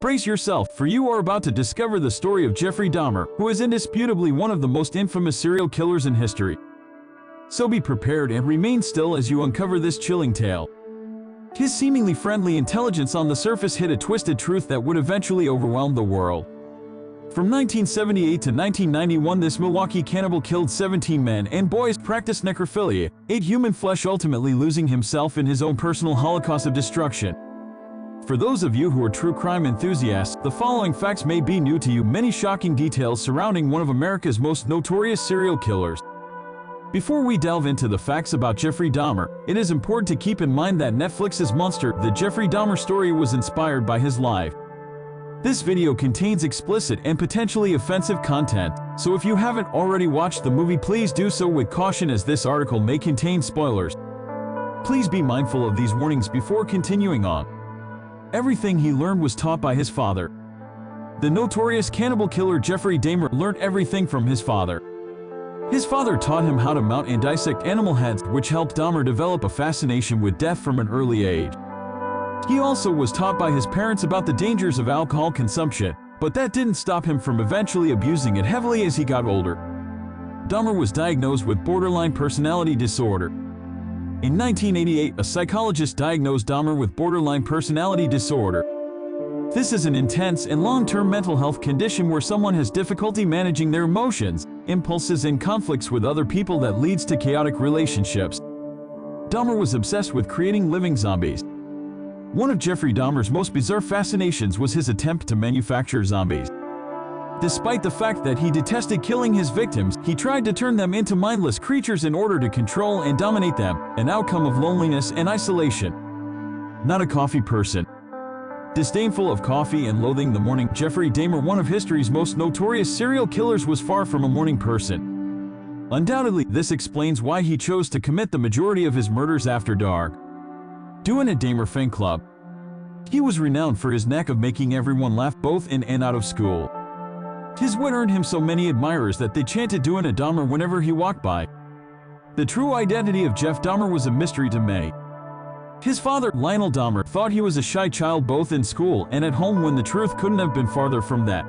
Brace yourself, for you are about to discover the story of Jeffrey Dahmer, who is indisputably one of the most infamous serial killers in history. So be prepared and remain still as you uncover this chilling tale. His seemingly friendly intelligence on the surface hid a twisted truth that would eventually overwhelm the world. From 1978 to 1991, this Milwaukee Cannibal killed 17 men and boys, practiced necrophilia, ate human flesh, ultimately losing himself in his own personal holocaust of destruction. For those of you who are true crime enthusiasts, the following facts may be new to you: many shocking details surrounding one of America's most notorious serial killers. Before we delve into the facts about Jeffrey Dahmer, it is important to keep in mind that Netflix's Monster, the Jeffrey Dahmer story, was inspired by his life. This video contains explicit and potentially offensive content, so if you haven't already watched the movie, please do so with caution, as this article may contain spoilers. Please be mindful of these warnings before continuing on. Everything he learned was taught by his father. The notorious cannibal killer Jeffrey Dahmer learned everything from his father. His father taught him how to mount and dissect animal heads, which helped Dahmer develop a fascination with death from an early age. He also was taught by his parents about the dangers of alcohol consumption, but that didn't stop him from eventually abusing it heavily as he got older. Dahmer was diagnosed with borderline personality disorder. In 1988, a psychologist diagnosed Dahmer with borderline personality disorder. This is an intense and long-term mental health condition where someone has difficulty managing their emotions, impulses, and conflicts with other people that leads to chaotic relationships. Dahmer was obsessed with creating living zombies. One of Jeffrey Dahmer's most bizarre fascinations was his attempt to manufacture zombies. Despite the fact that he detested killing his victims, he tried to turn them into mindless creatures in order to control and dominate them, an outcome of loneliness and isolation. Not a coffee person. Disdainful of coffee and loathing the morning, Jeffrey Dahmer, one of history's most notorious serial killers, was far from a morning person. Undoubtedly, this explains why he chose to commit the majority of his murders after dark. Doing a Dahmer fan club. He was renowned for his knack of making everyone laugh, both in and out of school. His wit earned him so many admirers that they chanted "Doing a Dahmer" whenever he walked by. The true identity of Jeff Dahmer was a mystery to many. His father, Lionel Dahmer, thought he was a shy child both in school and at home, when the truth couldn't have been farther from that.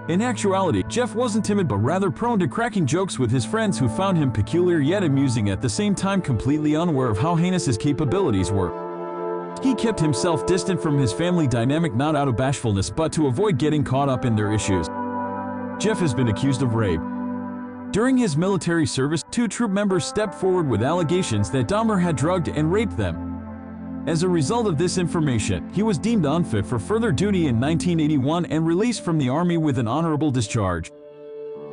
In actuality, Jeff wasn't timid, but rather prone to cracking jokes with his friends, who found him peculiar yet amusing, at the same time completely unaware of how heinous his capabilities were. He kept himself distant from his family dynamic, not out of bashfulness but to avoid getting caught up in their issues. Jeff has been accused of rape. During his military service, 2 troop members stepped forward with allegations that Dahmer had drugged and raped them. As a result of this information, he was deemed unfit for further duty in 1981 and released from the Army with an honorable discharge.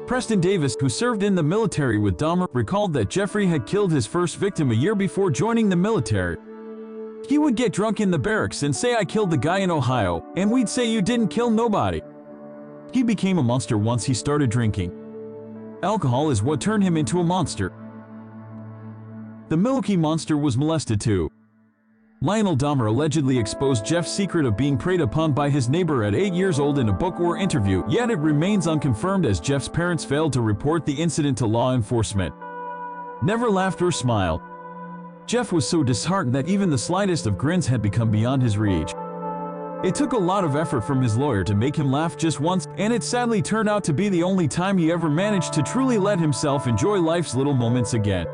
Preston Davis, who served in the military with Dahmer, recalled that Jeffrey had killed his first victim a year before joining the military. He would get drunk in the barracks and say, "I killed the guy in Ohio," and we'd say, "You didn't kill nobody." He became a monster once he started drinking. Alcohol is what turned him into a monster. The Milwaukee Monster was molested too. Lionel Dahmer allegedly exposed Jeff's secret of being preyed upon by his neighbor at 8 years old in a book or interview, yet it remains unconfirmed, as Jeff's parents failed to report the incident to law enforcement. Never laughed or smiled. Jeff was so disheartened that even the slightest of grins had become beyond his reach. It took a lot of effort from his lawyer to make him laugh just once, and it sadly turned out to be the only time he ever managed to truly let himself enjoy life's little moments again.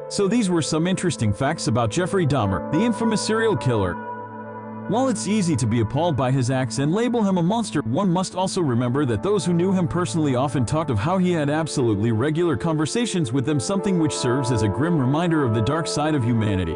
So these were some interesting facts about Jeffrey Dahmer, the infamous serial killer. While it's easy to be appalled by his acts and label him a monster, one must also remember that those who knew him personally often talked of how he had absolutely regular conversations with them, something which serves as a grim reminder of the dark side of humanity.